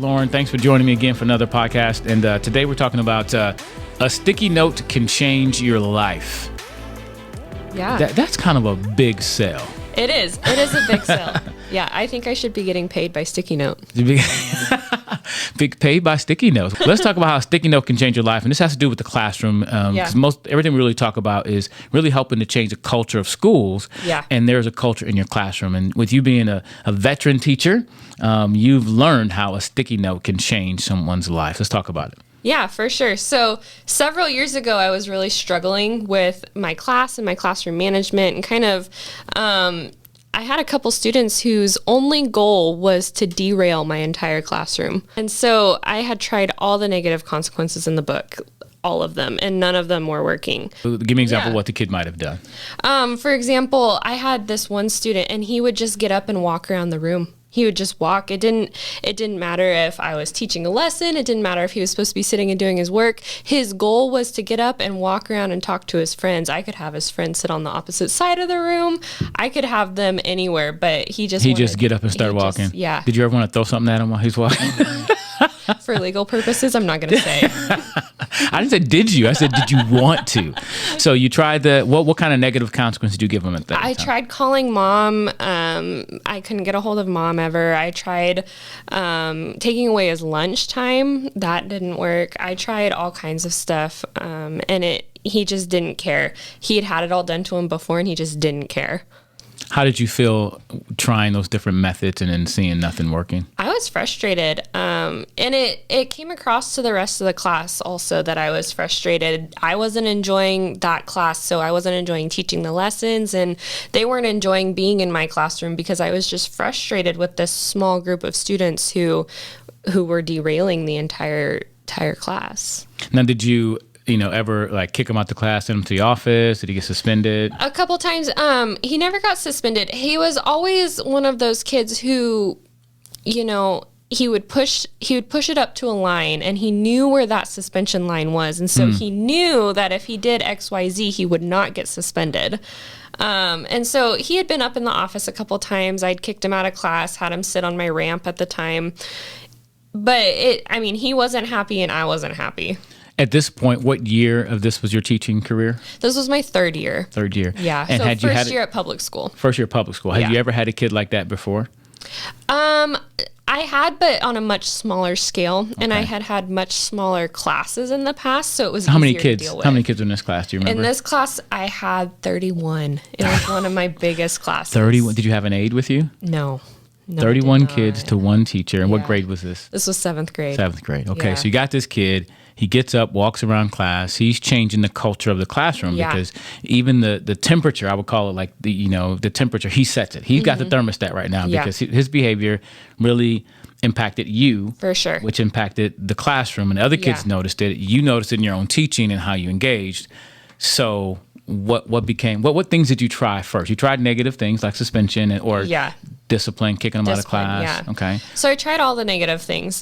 Lauren. Thanks for joining me again for another podcast. And today we're talking about a sticky note can change your life. Yeah. That's kind of a big sell. It is. It is a big sell. Yeah, I think I should be getting paid by Sticky Note. Big paid by sticky notes. Let's talk about how a sticky note can change your life. And this has to do with the classroom. Because everything we really talk about is really helping to change the culture of schools. Yeah. And there's a culture in your classroom. And with you being a veteran teacher, you've learned how a sticky note can change someone's life. Let's talk about it. Yeah, for sure. So several years ago, I was really struggling with my class and my classroom management and kind of, I had a couple students whose only goal was to derail my entire classroom. And so I had tried all the negative consequences in the book, all of them, and none of them were working. Give me an example of what the kid might have done. For example, I had this one student and he would just get up and walk around the room. He would just walk. It didn't matter if I was teaching a lesson. It didn't matter if he was supposed to be sitting and doing his work. His goal was to get up and walk around and talk to his friends. I could have his friends sit on the opposite side of the room. I could have them anywhere, but he just get up and start walking. Yeah. Did you ever want to throw something at him while he's walking? For legal purposes, I'm not going to say. I didn't say did you. I said did you want to? So you tried what kind of negative consequence did you give him at that time? I tried calling mom. I couldn't get a hold of mom ever. I tried taking away his lunchtime. That didn't work. I tried all kinds of stuff, and he just didn't care. He had it all done to him before, and he just didn't care. How did you feel trying those different methods and then seeing nothing working? I was frustrated. And it came across to the rest of the class also that I was frustrated. I wasn't enjoying that class, so I wasn't enjoying teaching the lessons, and they weren't enjoying being in my classroom because I was just frustrated with this small group of students who were derailing the entire class. Now, did you ever like kick him out the class, send him to the office? Did he get suspended? A couple times. He never got suspended. He was always one of those kids who, he would push it up to a line, and he knew where that suspension line was. And so he knew that if he did XYZ, he would not get suspended. And so he had been up in the office a couple times. I'd kicked him out of class, had him sit on my ramp at the time. But he wasn't happy and I wasn't happy. At this point, what year of this was your teaching career? This was my third year. Third year. Yeah. And so first year at public school. First year at public school. Had you ever had a kid like that before? I had, but on a much smaller scale, and I had much smaller classes in the past, so it was easier to deal with. How many kids were in this class? Do you remember? In this class, I had 31. It was one of my biggest classes. 31. Did you have an aide with you? No. 31 kids to one teacher. And what grade was this? This was 7th grade. 7th grade. Okay, so you got this kid. He gets up, walks around class. He's changing the culture of the classroom because even the temperature, I would call it like the temperature, he sets it. He's got the thermostat right now because his behavior really impacted you. For sure. Which impacted the classroom, and other kids noticed it. You noticed it in your own teaching and how you engaged. So what things did you try first? You tried negative things like suspension or discipline, kicking them out of class. Yeah. Okay. So I tried all the negative things.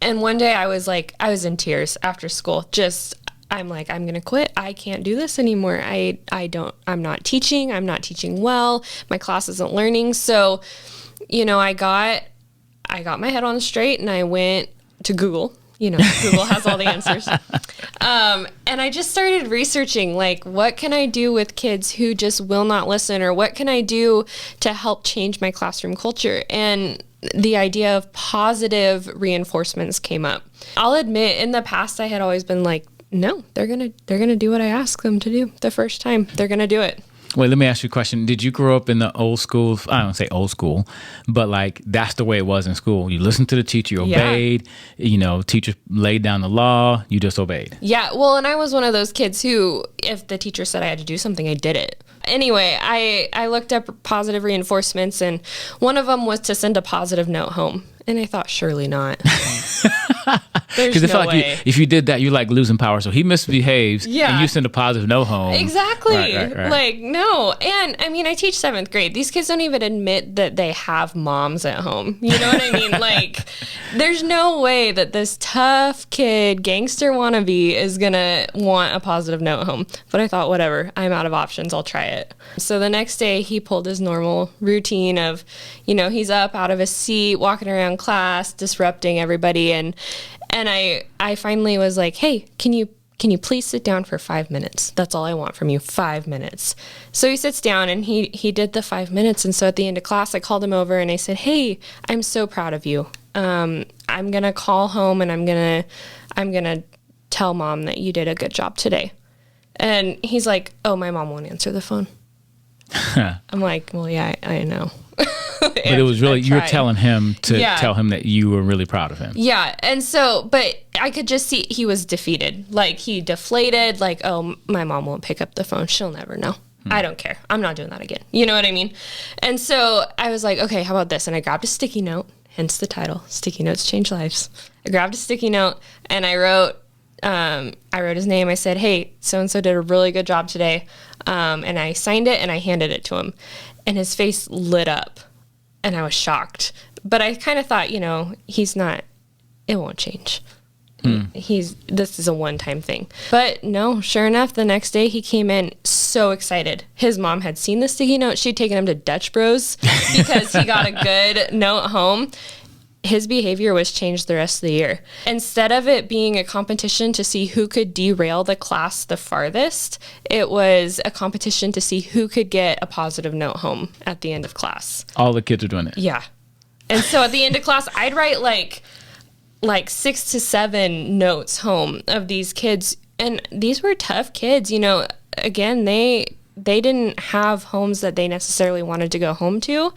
And one day I was in tears after school. I'm going to quit. I can't do this anymore. I'm not teaching. I'm not teaching well. My class isn't learning. So, I got my head on straight and I went to Google. Google has all the answers. And I just started researching, what can I do with kids who just will not listen, or what can I do to help change my classroom culture? And the idea of positive reinforcements came up. I'll admit, in the past, I had always been like, no, they're gonna do what I ask them to do the first time. They're gonna do it. Wait, let me ask you a question. Did you grow up in the old school? I don't say old school, but that's the way it was in school. You listened to the teacher, you obeyed. Teacher laid down the law, you just obeyed. Yeah, well, and I was one of those kids who, if the teacher said I had to do something, I did it. Anyway, I looked up positive reinforcements, and one of them was to send a positive note home. And I thought, surely not. There's I feel no like way. if you did that, you're like losing power. So he misbehaves, and you send a positive note home. Exactly. Right. Like, no. And I mean, I teach 7th grade. These kids don't even admit that they have moms at home. You know what I mean? Like, there's no way that this tough kid, gangster wannabe, is going to want a positive note home. But I thought, whatever, I'm out of options. I'll try it. So the next day, he pulled his normal routine of, he's up out of his seat, walking around class, disrupting everybody. And I finally was like, hey, can you please sit down for 5 minutes? That's all I want from you, 5 minutes. So he sits down and he did the 5 minutes. And so at the end of class, I called him over and I said, hey, I'm so proud of you. I'm going to call home and I'm going to tell mom that you did a good job today. And he's like, oh, my mom won't answer the phone. I'm like, well, yeah, I know. But it was really, you were telling him to tell him that you were really proud of him. Yeah. And so, but I could just see he was defeated. Like, he deflated, like, oh, my mom won't pick up the phone. She'll never know. I don't care. I'm not doing that again. You know what I mean? And so I was like, okay, how about this? And I grabbed a sticky note, hence the title, Sticky Notes Change Lives. I grabbed a sticky note and I wrote his name. I said, hey, so-and-so did a really good job today. And I signed it and I handed it to him. And his face lit up. And I was shocked. But I kind of thought, he's not, it won't change. This is a one-time thing. But no, sure enough, the next day he came in so excited. His mom had seen the sticky note. She'd taken him to Dutch Bros because he got a good note home. His behavior was changed the rest of the year. Instead of it being a competition to see who could derail the class the farthest, it was a competition to see who could get a positive note home at the end of class. All the kids are doing it. Yeah. And so at the end of class, I'd write like 6 to 7 notes home of these kids. And these were tough kids. Again, they didn't have homes that they necessarily wanted to go home to,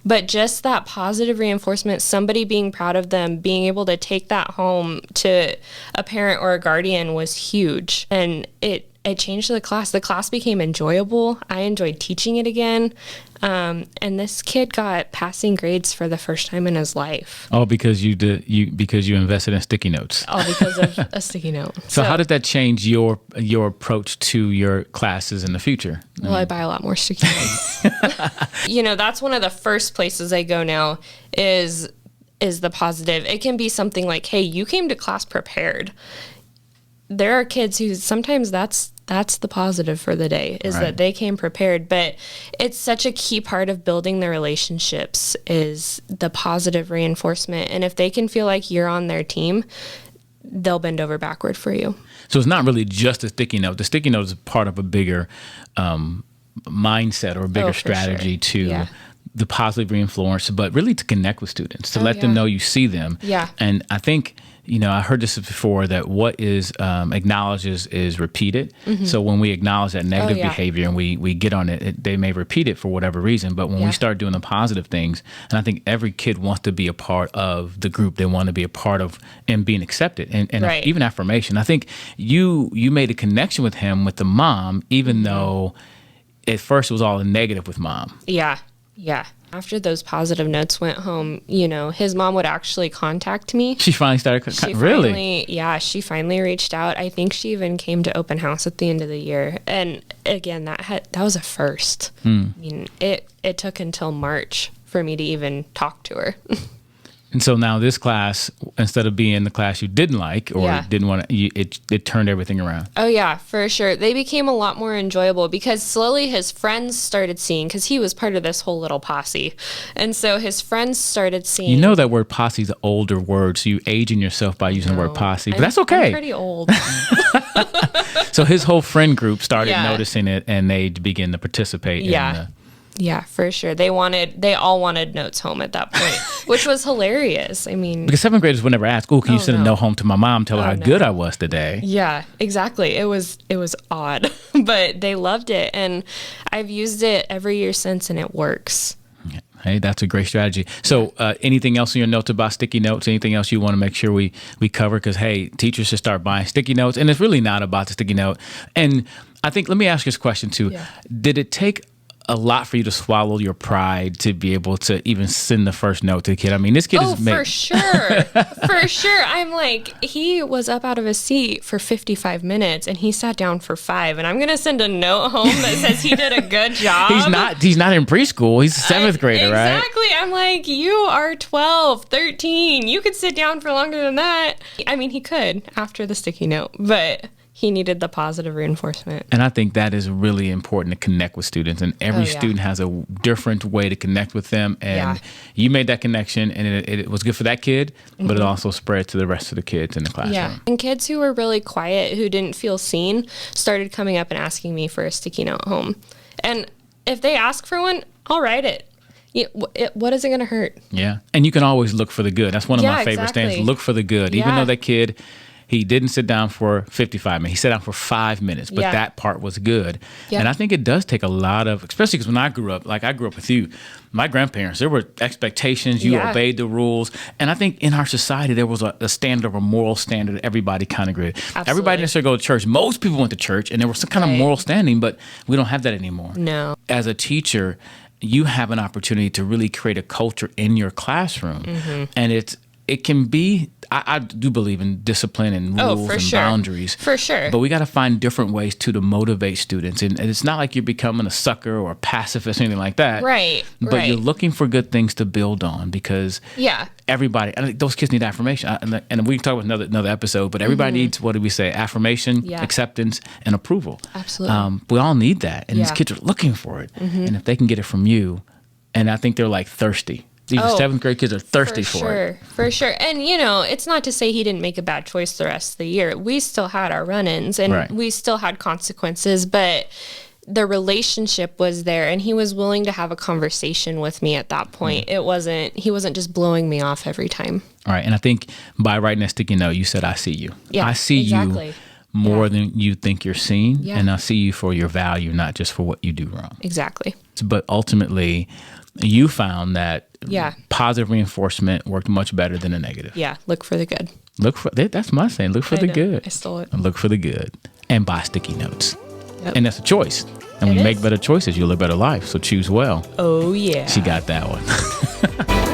but just that positive reinforcement, somebody being proud of them, being able to take that home to a parent or a guardian was huge. And it changed the class. The class became enjoyable. I enjoyed teaching it again. And this kid got passing grades for the first time in his life. Oh, because because you invested in sticky notes. All because of a sticky note. So how did that change your approach to your classes in the future? Well, I buy a lot more sticky notes. That's one of the first places I go now is the positive. It can be something like, hey, you came to class prepared. There are kids who sometimes that's the positive for the day is that they came prepared, but it's such a key part of building the relationships is the positive reinforcement. And if they can feel like you're on their team, they'll bend over backward for you. So it's not really just a sticky note. The sticky note is part of a bigger mindset or a bigger strategy to the positive reinforce, but really to connect with students, to let them know you see them. Yeah. And I think, I heard this before, that what is acknowledged is repeated. Mm-hmm. So when we acknowledge that negative behavior and we get on it, they may repeat it for whatever reason. But when we start doing the positive things, and I think every kid wants to be a part of the group, they want to be a part of and being accepted, and even affirmation. I think you made a connection with him, with the mom, even though at first it was all negative with mom. Yeah. Yeah. After those positive notes went home, his mom would actually contact me. She finally started. Really? She finally reached out. I think she even came to open house at the end of the year. And again, that was a first. I mean, it took until March for me to even talk to her. And so now this class, instead of being the class you didn't like or didn't want to, it turned everything around. Oh, yeah, for sure. They became a lot more enjoyable because slowly his friends started seeing, because he was part of this whole little posse. And so his friends started seeing. You know that word posse is an older word, so you aging yourself by using the word posse, but that's okay. I'm pretty old. So his whole friend group started noticing it, and they began to participate. Yeah, for sure. They all wanted notes home at that point, which was hilarious. I mean, because 7th graders would never ask, "Oh, can you send a note home to my mom? Tell her how good I was today." Yeah, exactly. It was odd, but they loved it, and I've used it every year since, and it works. Hey, that's a great strategy. So anything else in your notes about sticky notes? Anything else you want to make sure we cover? Because, hey, teachers should start buying sticky notes, and it's really not about the sticky note. And I think, let me ask you this question too. Yeah. Did it take a lot for you to swallow your pride to be able to even send the first note to the kid. I mean, this kid is for sure. For sure. I'm like, he was up out of his seat for 55 minutes and he sat down for 5, and I'm going to send a note home that says he did a good job. He's not in preschool. He's a 7th grader, right? Exactly. I'm like, you are 12, 13. You could sit down for longer than that. I mean, he could after the sticky note, but he needed the positive reinforcement. And I think that is really important to connect with students. And every student has a different way to connect with them. And you made that connection, and it was good for that kid, but it also spread to the rest of the kids in the classroom. Yeah. And kids who were really quiet, who didn't feel seen, started coming up and asking me for a sticky note home. And if they ask for one, I'll write it. What is it going to hurt? Yeah. And you can always look for the good. That's one of my favorite stands. Look for the good. Even though that kid, he didn't sit down for 55 minutes. He sat down for 5 minutes, but that part was good. Yep. And I think it does take a lot of, especially because when I grew up, like I grew up with you, my grandparents, there were expectations. You obeyed the rules. And I think in our society, there was a standard, a moral standard that everybody kind of agreed. Everybody didn't necessarily go to church. Most people went to church, and there was some kind of moral standing, but we don't have that anymore. No. As a teacher, you have an opportunity to really create a culture in your classroom. And it can be, I do believe in discipline and rules and boundaries. For sure. But we got to find different ways to motivate students. And it's not like you're becoming a sucker or a pacifist or anything like that. Right. But you're looking for good things to build on, because everybody, I think those kids need affirmation. And we can talk about another episode, but everybody needs, what did we say? Affirmation, acceptance, and approval. Absolutely. We all need that. And these kids are looking for it. And if they can get it from you, and I think they're like thirsty. These 7th grade kids are thirsty for it. For sure. And, it's not to say he didn't make a bad choice the rest of the year. We still had our run-ins, and we still had consequences, but the relationship was there, and he was willing to have a conversation with me at that point. He wasn't just blowing me off every time. All right. And I think by writing that sticky note, you said, I see you. Yeah, I see you more than you think you're seen. Yeah. And I see you for your value, not just for what you do wrong. Exactly. But ultimately, you found that positive reinforcement worked much better than a negative. Yeah, look for the good. That's my saying. Look for the good. I stole it. Look for the good. And buy sticky notes. Yep. And that's a choice. And when you make better choices, you'll live a better life. So choose well. Oh, yeah. She got that one.